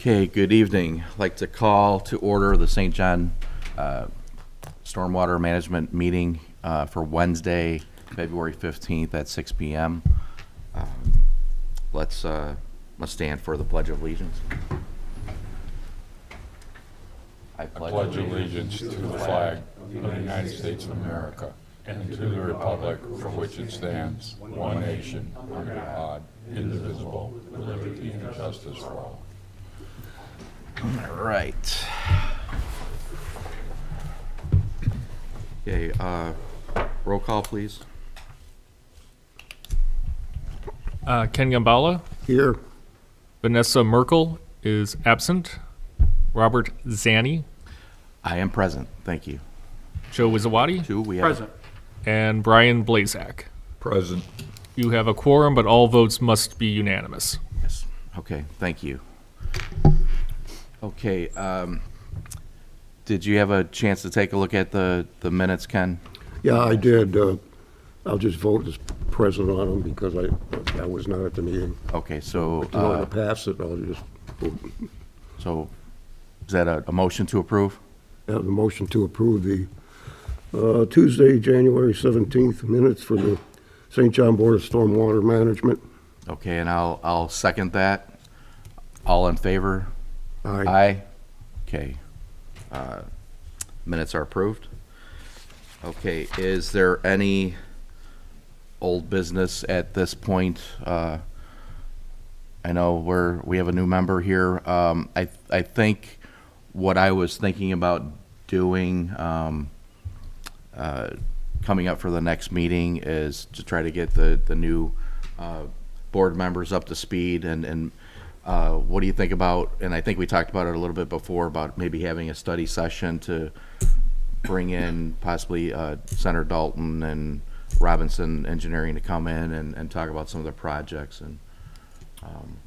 Okay, good evening. I'd like to call to order the St. John Stormwater Management Meeting for Wednesday, February 15th at 6 p.m. Let's stand for the Pledge of Allegiance. I pledge allegiance to the flag of the United States of America and to the republic for which it stands, one nation, under God, indivisible, with liberty and justice for all. All right. Okay, roll call, please. Ken Gambala. Here. Vanessa Merkel is absent. Robert Zanni. I am present. Thank you. Joe Wizawati. Two, we have. Present. And Brian Blazak. Present. You have a quorum, but all votes must be unanimous. Yes. Okay, thank you. Okay, did you have a chance to take a look at the minutes, Ken? Yeah, I did. I'll just vote as present on them because I was not at the meeting. Okay, so, In order to pass it, I'll just vote. so is that a motion to approve? Have the motion to approve the Tuesday, January 17th minutes for the St. John Board of Stormwater Management. Okay, and I'll second that. All in favor? Aye. Aye. Okay. Minutes are approved. Okay, is there any old business at this point? I know we have a new member here. I think what I was thinking about doing, coming up for the next meeting is to try to get the new board members up to speed and what do you think about, and I think we talked about it a little bit before, about maybe having a study session to bring in possibly Senator Dalton and Robinson Engineering to come in and talk about some of the projects. And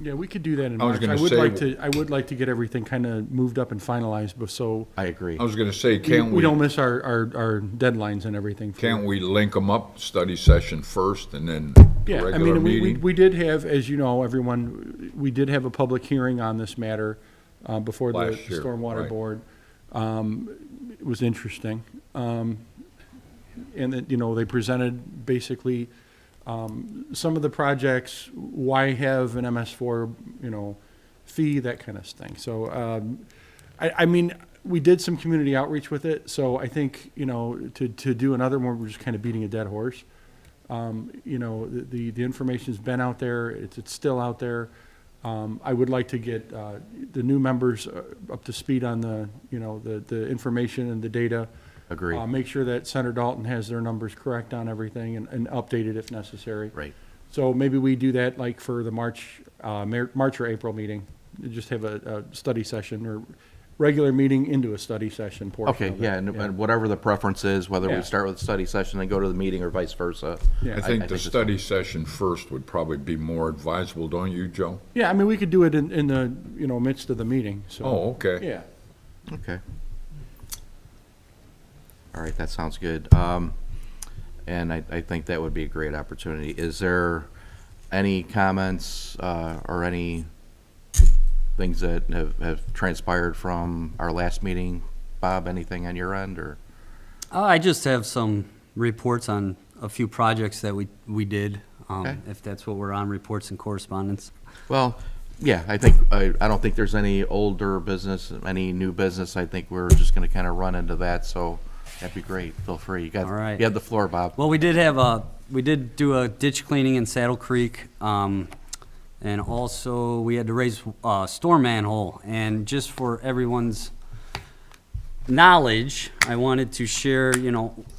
Yeah, we could do that in I was March. gonna I would like to get everything kind of moved up and finalized, but so I agree. I was going to say, we don't miss our deadlines and everything. can't we link them up, study session first and then Yeah, I regular mean, meeting? we did have, as you know, everyone, we did have a public hearing on this matter before the Last year, Stormwater right. Board. It was interesting. And that, they presented basically some of the projects, why have an MS4, fee, that kind of thing. So, I mean, we did some community outreach with it, so I think, to do another one, we're just kind of beating a dead horse. The information's been out there, it's still out there. I would like to get the new members up to speed on the information and the data. Agree. Make sure that Senator Dalton has their numbers correct on everything and update it if necessary. Right. So maybe we do that like for the March or April meeting, just have a study session or regular meeting into a study session portion Okay, of it. yeah, and whatever the preference is, whether Yeah. we start with the study session and go to the meeting or vice versa. Yeah. I think the that's study session first would probably be more advisable, don't you, Joe? Yeah, I mean, we could do it in the, midst of the meeting, so. Oh, okay. Yeah. Okay. All right, that sounds good. And I think that would be a great opportunity. Is there any comments or any things that have transpired from our last meeting? Bob, anything on your end, or? I just have some reports on a few projects that we did, Okay. if that's what we're on, reports and correspondence. Well, yeah, I think, I don't think there's any older business, any new business. I think we're just gonna kind of run into that, so that'd be great. Feel free. All right. You have the floor, Bob. Well, we did do a ditch cleaning in Saddle Creek, and also we had to raise a storm manhole. And just for everyone's knowledge, I wanted to share,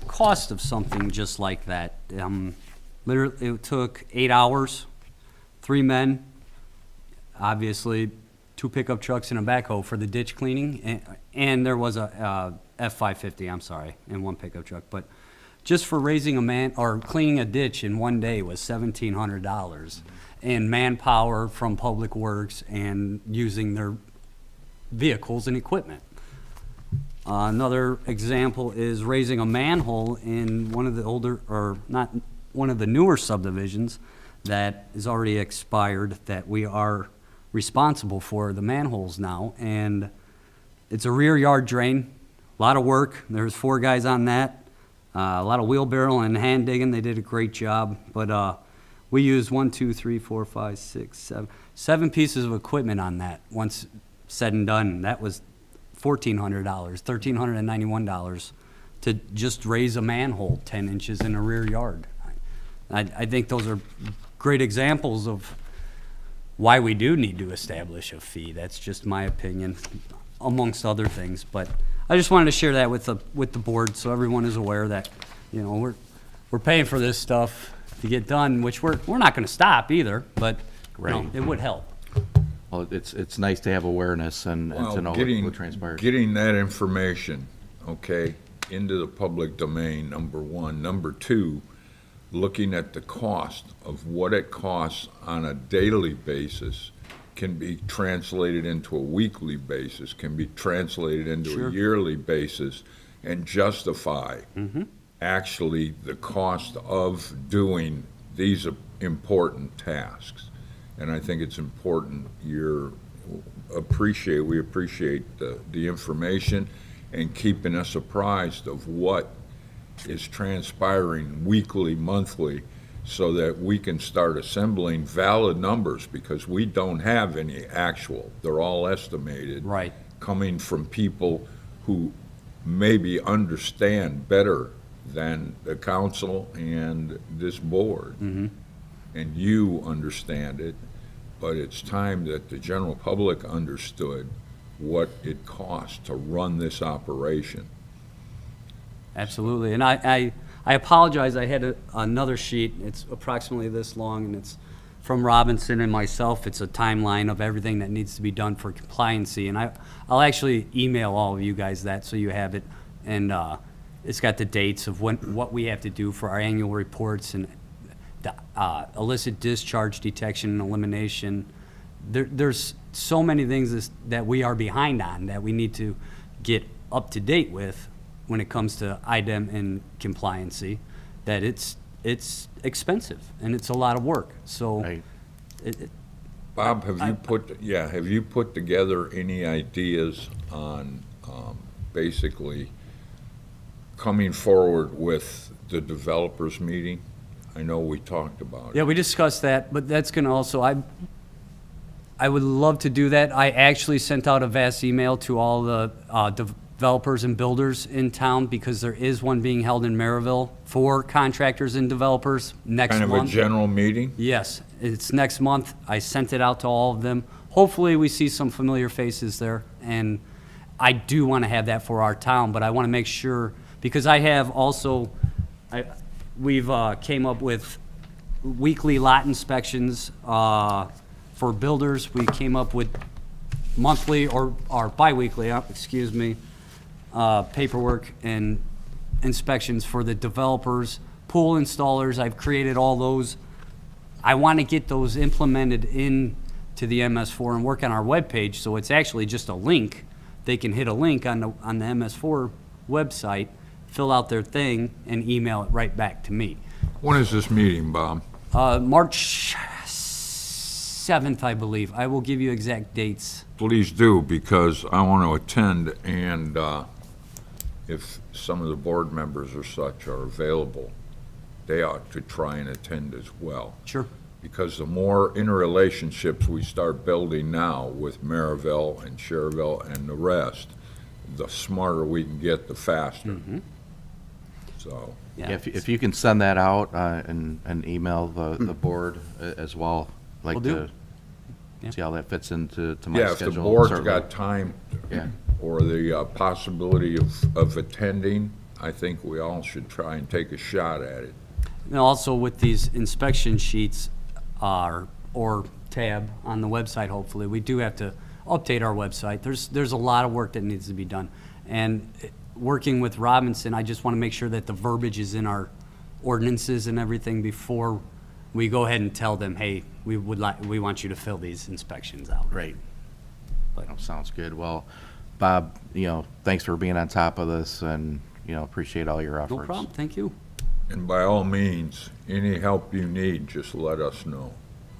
cost of something just like that. Literally, it took 8 hours, 3 men, obviously 2 pickup trucks and a backhoe for the ditch cleaning, and there was a F-550, I'm sorry, and 1 pickup truck. But just for raising or cleaning a ditch in 1 day was $1,700, and manpower from Public Works and using their vehicles and equipment. Another example is raising a manhole in one of the older, or not, one of the newer subdivisions that is already expired, that we are responsible for the manholes now, and it's a rear yard drain, a lot of work. There's 4 guys on that, a lot of wheelbarrow and hand digging. They did a great job, but we used 7 pieces of equipment on that. Once said and done, that was $1,400, $1,391 to just raise a manhole 10 inches in a rear yard. I think those are great examples of why we do need to establish a fee. That's just my opinion, amongst other things. But I just wanted to share that with the board, so everyone is aware that, you know, we're paying for this stuff to get done, which we're not going to stop either. But you know, Right. it would help. Well, it's nice to have awareness and to know what transpired. Getting that information, okay, into the public domain, number one. Number two, looking at the cost of what it costs on a daily basis can be translated into a weekly basis, can be translated into Sure. a yearly basis, and justify actually the cost of doing these important tasks. And I think it's important we appreciate the information and keeping us apprised of what is transpiring weekly, monthly, so that we can start assembling valid numbers, because we don't have any actual. They're all estimated. Right. Coming from people who maybe understand better than the council and this board. And you understand it, but it's time that the general public understood what it costs to run this operation. Absolutely, and I apologize, I had another sheet, it's approximately this long, and it's from Robinson and myself. It's a timeline of everything that needs to be done for compliancy, and I'll actually email all of you guys that, so you have it, and it's got the dates of what we have to do for our annual reports, and the illicit discharge detection and elimination. There's so many things that we are behind on that we need to get up to date with when it comes to IDEM and compliancy, that it's expensive and it's a lot of work. So, Right. Bob, have you put together any ideas on basically coming forward with the developers meeting? I know we talked about yeah, it. we discussed that, but that's gonna also, I would love to do that. I actually sent out a vast email to all the developers and builders in town, because there is one being held in Maryville for contractors and developers next Kind of a month. general meeting? Yes, it's next month. I sent it out to all of them. Hopefully, we see some familiar faces there, and I do want to have that for our town, but I want to make sure, because I have also, we've came up with weekly lot inspections for builders. We came up with monthly or bi-weekly, excuse me, paperwork and inspections for the developers, pool installers. I've created all those. I want to get those implemented into the MS4 and work on our webpage, so it's actually just a link. They can hit a link on the MS4 website, fill out their thing, and email it right back to me. When is this meeting, Bob? March 7th, I believe. I will give you exact dates. Please do, because I want to attend, and if some of the board members or such are available, they ought to try and attend as well. Sure. Because the more interrelationships we start building now with Maryville and Cherville and the rest, the smarter we can get, the faster. So, Yeah, if you can send that out and email the board as well, like Will do. to Yeah. see how that fits into my yeah, if schedule. the board's certainly. got time Yeah. or the possibility of attending, I think we all should try and take a shot at it. And also with these inspection sheets, or tab on the website, hopefully, we do have to update our website. There's a lot of work that needs to be done. And working with Robinson, I just want to make sure that the verbiage is in our ordinances and everything before we go ahead and tell them, hey, we want you to fill these inspections out. Great. Sounds good. Well, Bob, thanks for being on top of this, and, appreciate all your efforts. No problem, thank you. And by all means, any help you need, just let us know,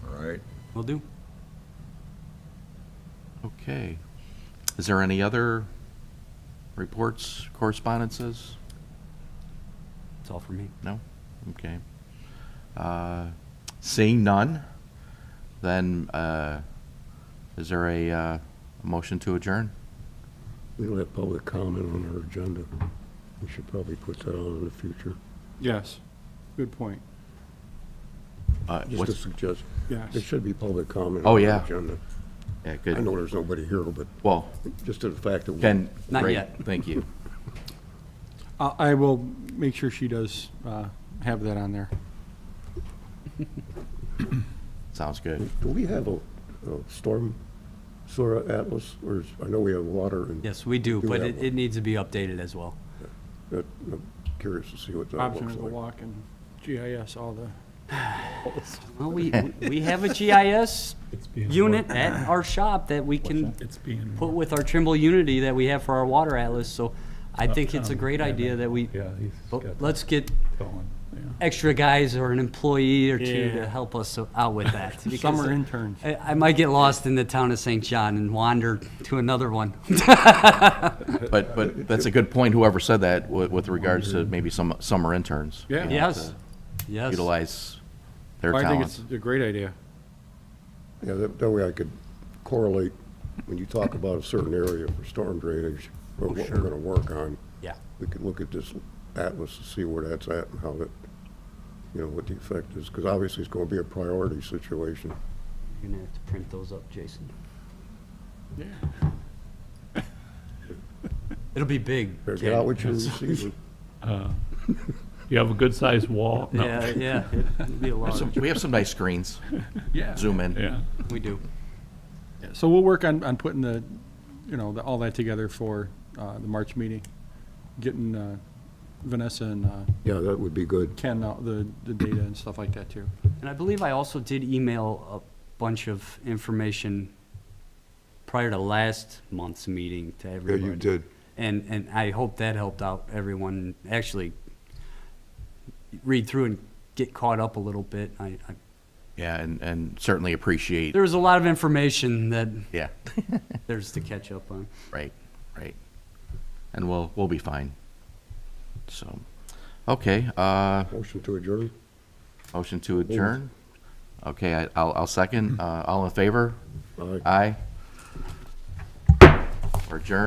all right? Will do. Okay. Is there any other reports, correspondences? That's all for me. No? Okay. Seeing none, then is there a motion to adjourn? We don't have public comment on our agenda. We should probably put that on in the future. Yes, good point. Just a What's, suggestion. Yes. There should be public comment Oh, on yeah. the agenda. yeah, I good. know there's nobody here, but Well, just to the fact that. Ken, Not great, yet. thank you. I will make sure she does have that on there. Sounds good. Do we have a storm sewer atlas, or I know we have water and. Yes, we do, Do but have it needs to be updated as well. I'm curious to see what that Bob's looks gonna go like. walk and GIS all the, Well, we have a GIS unit at our shop that we can It's being. put with our Trimble Unity that we have for our water atlas, so I think it's a great idea that we, Yeah, he's but got let's get going, yeah. extra guys or an employee or two Yeah. to help us out with that. because summer interns. I might get lost in the town of St. John and wander to another one. But that's a good point, whoever said that, with regards to maybe some summer interns. Yeah. you know, Yes, to yes. Utilize their I think talents. it's a great idea. Yeah, that way I could correlate, when you talk about a certain area for storm drainage, or what we're gonna work on, Yeah. we could look at this atlas to see where that's at and how that, you know, what the effect is, because obviously it's gonna be a priority situation. You're gonna have to print those up, Jason. Yeah. It'll be big. Better get out with your receiver. You have a good-sized wall? No. Yeah, yeah, it'll be a lot. We have some nice screens, Yeah. zoom in. Yeah. We do. Yeah, so we'll work on putting the, you know, all that together for the March meeting. Getting Vanessa and Yeah, that would be good. Ken out the data and stuff like that too. And I believe I also did email a bunch of information prior to last month's meeting to everybody. And I hope that helped out everyone, actually read through and get caught up a little bit. Yeah, and certainly appreciate, There was a lot of information that yeah, there's to catch up on. right. And we'll be fine. So, okay, Motion to adjourn? motion to adjourn. Okay, I'll second. All in favor? Aye. Aye. We're adjourned.